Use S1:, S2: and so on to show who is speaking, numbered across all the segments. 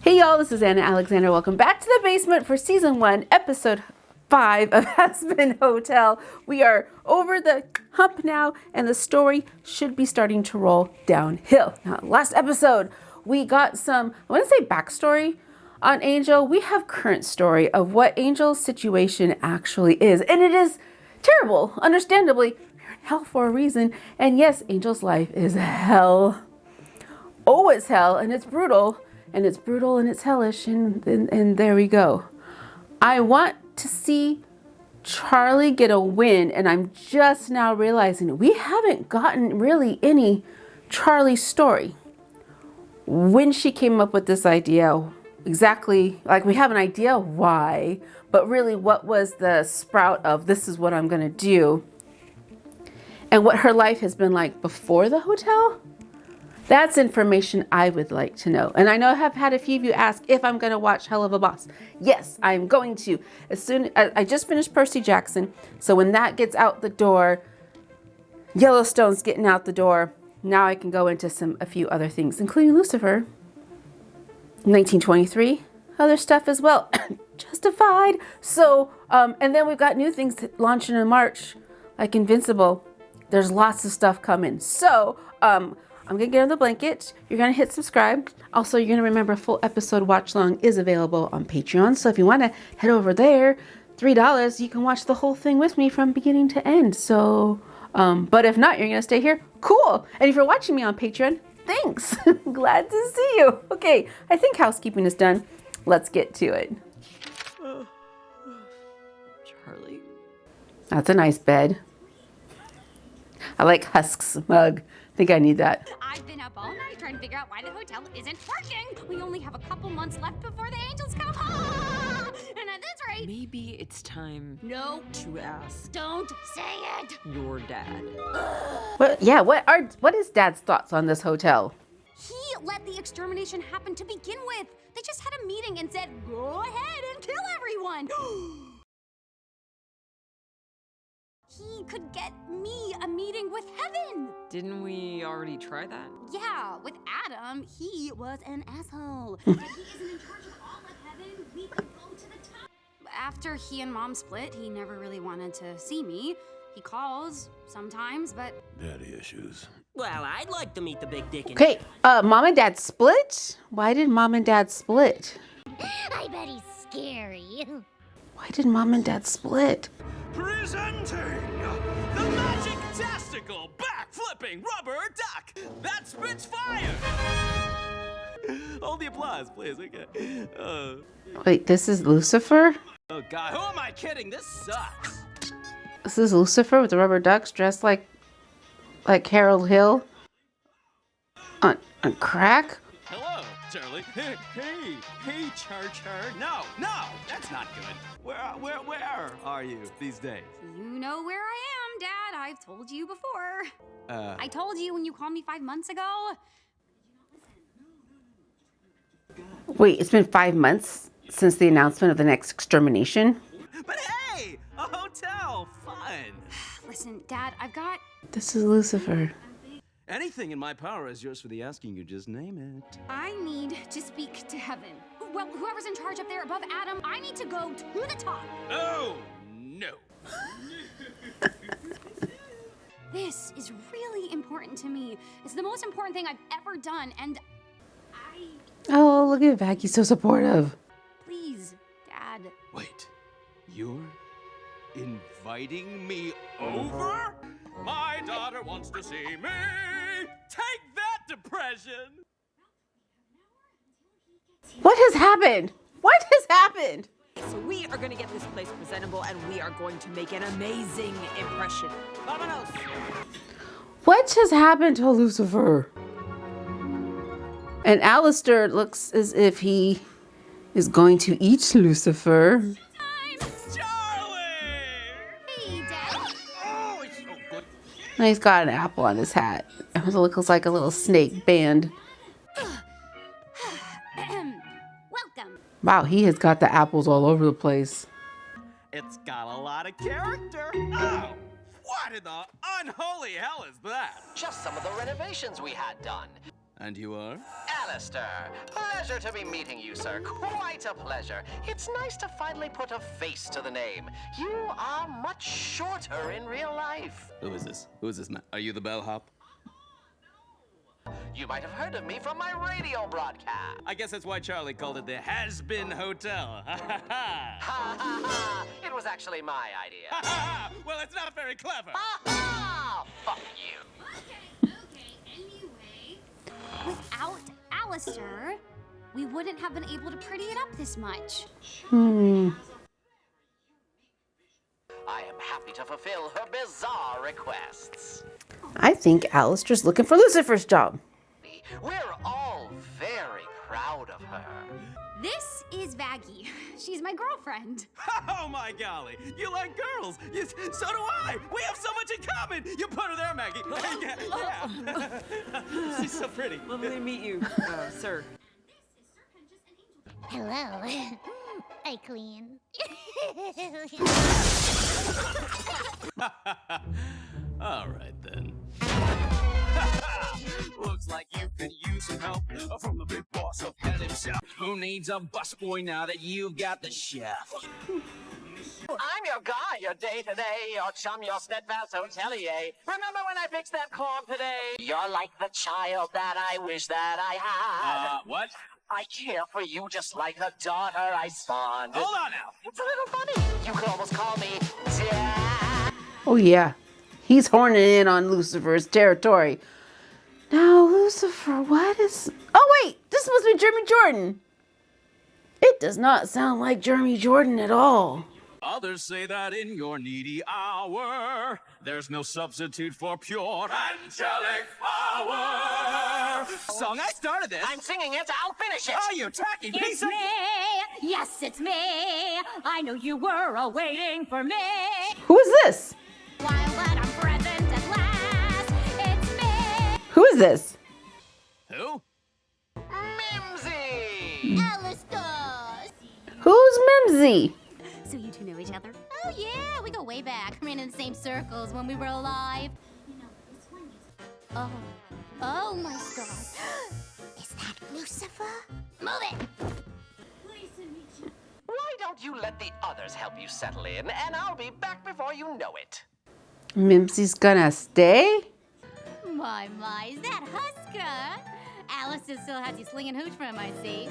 S1: Hey y'all, this is Anna Alexander. Welcome back to the basement for season 1, episode 5 of Hazbin Hotel. We are over the hump now, and the story should be starting to roll downhill. Now, last episode, we got some, I want to say backstory on Angel. We have current story of what Angel's situation actually is, and it is terrible. Understandably, we're in hell for a reason, and yes, Angel's life is hell. Oh, it's hell, and it's brutal. And it's brutal and it's hellish, and there we go. I want to see Charlie get a win, and I'm just now realizing we haven't gotten really any Charlie story. When she came up with this idea, exactly, like we have an idea why, but really what was the sprout of this is what I'm gonna do, and what her life has been like before the hotel. That's information I would like to know. And I know I have had a few of you ask if I'm going to watch Hell of a Boss. Yes, I'm going to. As soon as I just finished Percy Jackson. So when that gets out the door, Yellowstone's getting out the door. Now I can go into a few other things, including Lucifer, 1923, other stuff as well. Justified. So, and then we've got new things launching in March, like Invincible. There's lots of stuff coming. So, I'm going to get on the blanket. You're going to hit subscribe. Also, you're going to remember a full episode watch long is available on Patreon. So if you want to head over there, $3, you can watch the whole thing with me from beginning to end. So, but if not, you're going to stay here. Cool. And if you're watching me on Patreon, thanks. Glad to see you. Okay. I think housekeeping is done. Let's get to it.
S2: Charlie.
S1: That's a nice bed. I like Husk's mug. I think I need that.
S3: I've been up all night trying to figure out why the hotel isn't working. We only have a couple months left before the angels come. And at this rate,
S2: Maybe it's time
S3: no,
S2: to ask
S3: don't say it.
S2: your dad.
S1: What is Dad's thoughts on this hotel?
S3: He let the extermination happen to begin with. They just had a meeting and said, go ahead and kill everyone. He could get me a meeting with heaven.
S2: Didn't we already try that?
S3: Yeah, with Adam, he was an asshole. But he isn't in charge of all of heaven. We could go to the top. After he and Mom split, he never really wanted to see me. He calls sometimes, but
S4: Daddy issues.
S5: Well, I'd like to meet the big dick.
S1: Okay, Mom and Dad split? Why did Mom and Dad split?
S3: I bet he's scary.
S1: Why did Mom and Dad split?
S4: Presenting the magic-tastical, back-flipping rubber duck that spits fire! Hold the applause, please, okay?
S1: Wait, this is Lucifer?
S4: Oh, God, who am I kidding? This sucks.
S1: This is Lucifer with the rubber ducks dressed like Harold Hill? On crack?
S4: Hello, Charlie. Hey, Char. No, that's not good. Where are you these days?
S3: You know where I am, Dad. I've told you before. I told you when you called me 5 months ago.
S1: Wait, it's been 5 months since the announcement of the next extermination?
S4: But hey, a hotel, fun.
S3: Listen, Dad, I've got...
S1: This is Lucifer.
S4: Anything in my power is yours for the asking. You just name it.
S3: I need to speak to heaven. Well, whoever's in charge up there above Adam, I need to go to the top.
S4: Oh, no.
S3: This is really important to me. It's the most important thing I've ever done, and
S1: Oh, look at Vac. He's so supportive.
S3: please, Dad.
S4: Wait, you're inviting me over? My daughter wants to see me. Take that, depression.
S1: What has happened? What has happened?
S2: So we are going to get this place presentable, and we are going to make an amazing impression. Vámonos!
S1: What has happened to Lucifer? And Alistair looks as if he is going to eat Lucifer.
S4: Charlie!
S3: Hey, Dad.
S4: Oh, it's so good.
S1: And he's got an apple on his hat. It looks like a little snake band.
S3: Welcome.
S1: Wow, he has got the apples all over the place.
S4: It's got a lot of character. Oh, what in the unholy hell is that?
S5: Just some of the renovations we had done.
S4: And you are?
S6: Alistair, pleasure to be meeting you, sir. Quite a pleasure. It's nice to finally put a face to the name. You are much shorter in real life.
S4: Who is this? Who is this man? Are you the bellhop?
S6: You might have heard of me from my radio broadcast.
S4: I guess that's why Charlie called it the Hazbin Hotel. Ha ha ha!
S6: Ha ha ha! It was actually my idea.
S4: Ha ha! Well, it's not very clever.
S6: Ha ha! Fuck you.
S3: Okay, anyway. Without Alistair, we wouldn't have been able to pretty it up this much.
S6: I am happy to fulfill her bizarre requests.
S1: I think Alistair's looking for Lucifer's job.
S6: We're all very proud of her.
S3: This is Vaggie. She's my girlfriend.
S4: Oh my golly! You like girls? So do I. We have so much in common. You put her there, Maggie. Yeah. She's so pretty.
S2: Lovely to meet you, sir.
S7: Hello. I clean.
S4: All right then. Looks like you could use some help from the big boss of hell himself.
S5: Who needs a busboy now that you've got the chef?
S6: I'm your guy, your day-to-day, your chum, your steadfast hotelier. Remember when I fixed that corn today? You're like the child that I wish that I had.
S4: What?
S6: I care for you just like a daughter I spawned.
S4: Hold on now.
S6: It's a little funny. You could almost call me Dad.
S1: Oh, yeah. He's horning in on Lucifer's territory. Now, Lucifer, what is... Oh, wait. This must be Jeremy Jordan. It does not sound like Jeremy Jordan at all.
S4: Others say that in your needy hour, there's no substitute for pure angelic power. Song, I started this.
S6: I'm singing it. I'll finish it.
S4: Oh, you tacky piece of...
S3: Yes, it's me. I know you were waiting for me.
S1: Who is this?
S3: While that I'm present at last, it's me.
S1: Who is this?
S4: Who?
S6: Mimsy.
S7: Alistair.
S1: Who's Mimsy?
S3: So you two know each other? Oh yeah, we go way back. Ran in the same circles when we were alive. Oh my stars.
S7: Is that Lucifer?
S3: Move it.
S6: Why don't you let the others help you settle in, and I'll be back before you know it.
S1: Mimsy's gonna stay?
S3: My, is that Husker? Alistair still has you slinging hooch from, I see.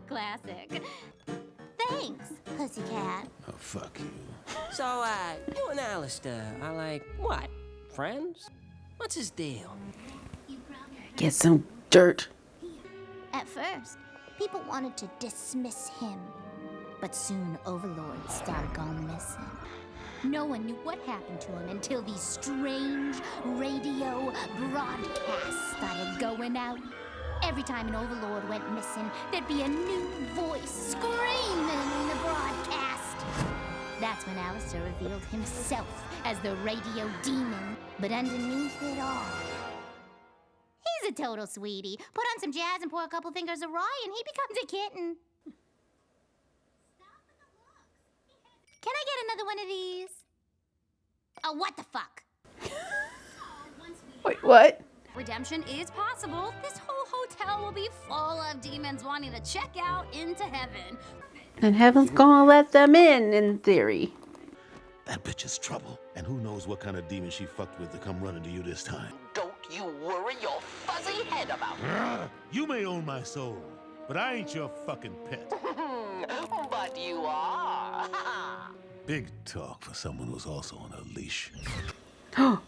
S3: Classic.
S7: Thanks, pussycat.
S8: Oh, fuck you.
S5: So, you and Alistair are like, what? Friends? What's his deal?
S1: Get some dirt.
S7: At first, people wanted to dismiss him. But soon Overlord started going missing. No one knew what happened to him until these strange radio broadcasts started going out. Every time an Overlord went missing, there'd be a new voice screaming in the broadcast. That's when Alistair revealed himself as the radio demon. But underneath it all, he's a total sweetie. Put on some jazz and pour a couple fingers of rye and he becomes a kitten. Can I get another one of these? Oh, what the fuck?
S1: Wait, what?
S3: Redemption is possible. This whole hotel will be full of demons wanting to check out into heaven.
S1: And heaven's gonna let them in theory.
S8: That bitch is trouble. And who knows what kind of demon she fucked with to come running to you this time.
S6: Don't you worry your fuzzy head about it.
S8: You may own my soul, but I ain't your fucking pet.
S6: But you are.
S8: Big talk for someone who's also on a leash.
S6: What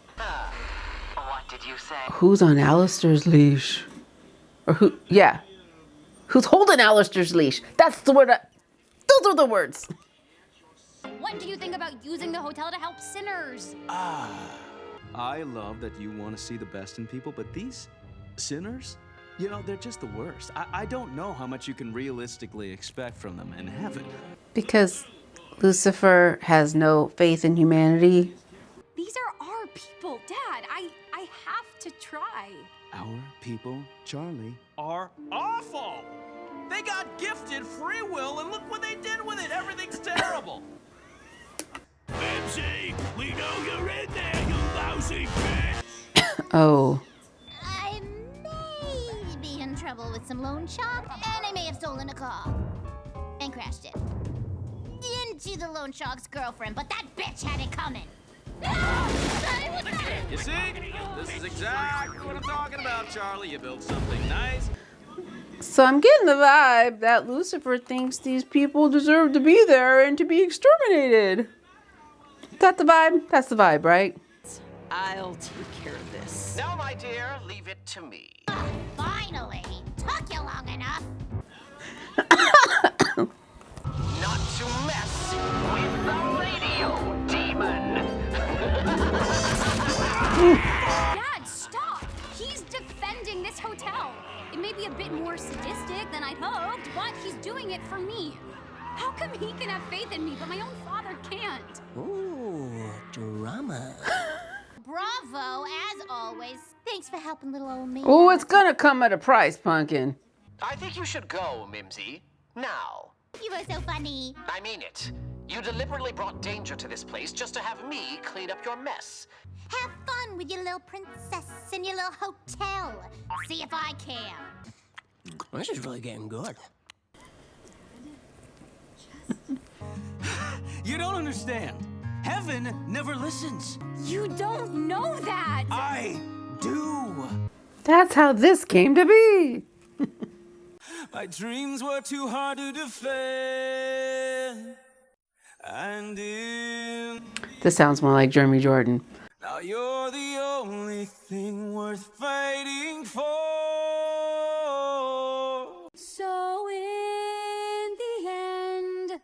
S6: did you say?
S1: Who's on Alistair's leash? Or who? Yeah. Who's holding Alistair's leash? That's the word. Those are the words.
S3: What do you think about using the hotel to help sinners?
S4: I love that you want to see the best in people, but these sinners, you know, they're just the worst. I don't know how much you can realistically expect from them in heaven.
S1: Because Lucifer has no faith in humanity.
S3: These are our people, Dad. I have to try.
S4: Our people, Charlie, are awful. They got gifted free will, and look what they did with it. Everything's terrible.
S8: Mimsy, we know you're in there, you lousy bitch!
S1: Oh.
S7: I may be in trouble with some loan shark, and I may have stolen a car. And crashed it. Into the loan shark's girlfriend, but that bitch had it coming.
S4: You see? This is exactly what I'm talking about, Charlie. You built something nice.
S1: So I'm getting the vibe that Lucifer thinks these people deserve to be there and to be exterminated. Is that the vibe? That's the vibe, right?
S2: I'll take care of this.
S6: No, my dear, leave it to me.
S7: Finally! Took you long enough.
S6: Not to mess with the radio demon.
S3: Dad, stop! He's defending this hotel. It may be a bit more sadistic than I'd hoped, but he's doing it for me. How come he can have faith in me, but my own father can't?
S5: Ooh, drama.
S7: Bravo, as always. Thanks for helping little old me.
S1: Oh, it's gonna come at a price, Pumpkin.
S6: I think you should go, Mimsy. Now.
S7: You were so funny.
S6: I mean it. You deliberately brought danger to this place just to have me clean up your mess.
S7: Have fun with your little princess in your little hotel. See if I can.
S5: This is really getting good.
S4: You don't understand. Heaven never listens.
S3: You don't know that!
S4: I do.
S1: That's how this came to be.
S4: My dreams were too hard to defend. And in
S1: This sounds more like Jeremy Jordan.
S4: now you're the only thing worth fighting for.
S3: So in the end,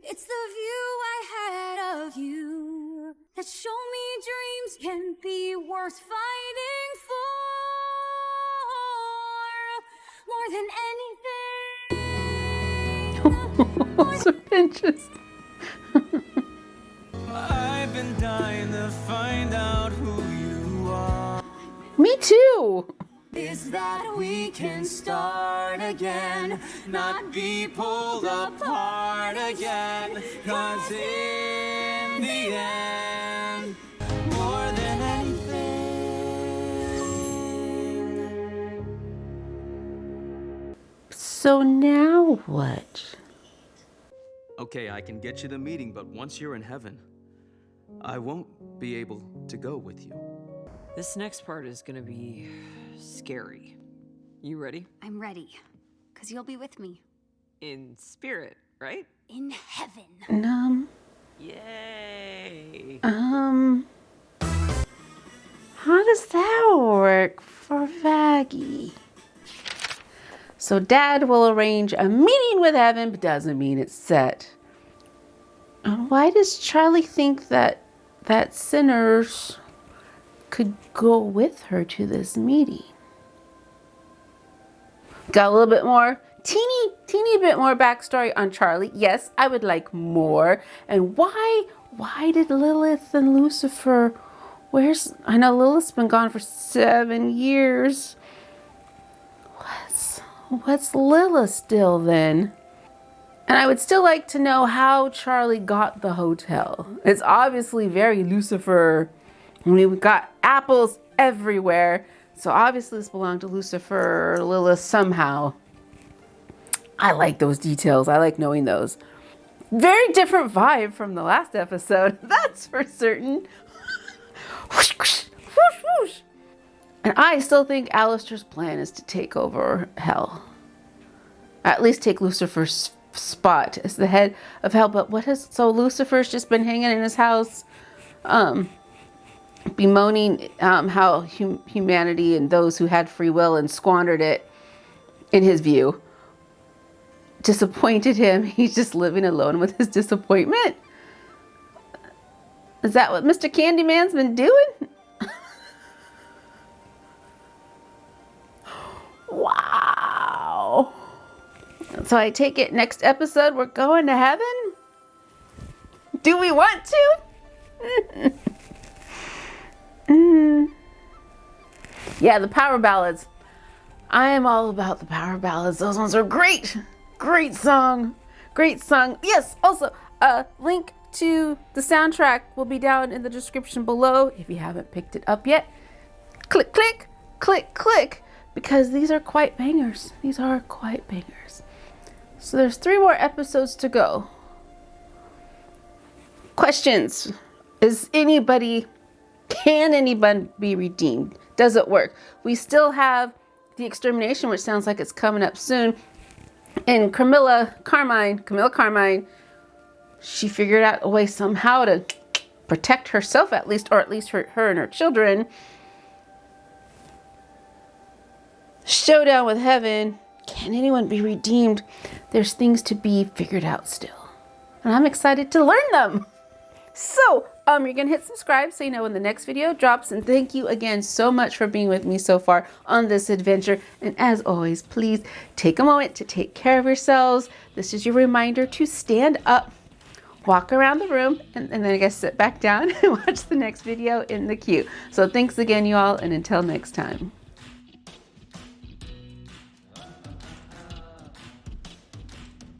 S3: it's the view I had of you that show me dreams can be worth fighting for more than anything.
S1: So pinches.
S4: I've been dying to find out who you are.
S1: Me too.
S4: Is that we can start again, not be pulled apart again. 'Cause in the end, more than anything.
S1: So now what?
S4: Okay, I can get you the meeting, but once you're in heaven, I won't be able to go with you.
S2: This next part is gonna be scary. You ready?
S3: I'm ready, because you'll be with me
S2: In spirit, right?
S3: in heaven.
S2: Yay!
S1: How does that work for Vaggie? So Dad will arrange a meeting with Evan, but doesn't mean it's set. And why does Charlie think that sinners could go with her to this meeting? Got a little bit more, teeny bit more backstory on Charlie. Yes, I would like more. And why did Lilith and Lucifer, I know Lilith's been gone for 7 years. What's Lilith still then? And I would still like to know how Charlie got the hotel. It's obviously very Lucifer. We've got apples everywhere. So obviously this belonged to Lucifer or Lilith somehow. I like those details. I like knowing those. Very different vibe from the last episode. That's for certain. Whoosh, whoosh, whoosh, whoosh. And I still think Alistair's plan is to take over hell. At least take Lucifer's spot as the head of hell. But so Lucifer's just been hanging in his house, bemoaning how humanity and those who had free will and squandered it, in his view, disappointed him. He's just living alone with his disappointment. Is that what Mr. Candyman's been doing? Wow. So I take it next episode we're going to heaven? Do we want to? Yeah, the power ballads. I am all about the power ballads. Those ones are great. Great song. Great song. Yes, also a link to the soundtrack will be down in the description below if you haven't picked it up yet. Click, click, click, click. because these are quite bangers. These are quite bangers. So there's 3 more episodes to go. Questions. Can anybody be redeemed? Does it work? We still have the extermination, which sounds like it's coming up soon. And Camilla Carmine, she figured out a way somehow to protect herself at least, or at least her and her children. Showdown with heaven. Can anyone be redeemed? There's things to be figured out still. And I'm excited to learn them. So, you're going to hit subscribe so you know when the next video drops. And thank you again so much for being with me so far on this adventure. And as always, please take a moment to take care of yourselves. This is your reminder to stand up, walk around the room, and then I guess sit back down and watch the next video in the queue. So thanks again, you all, and until next time.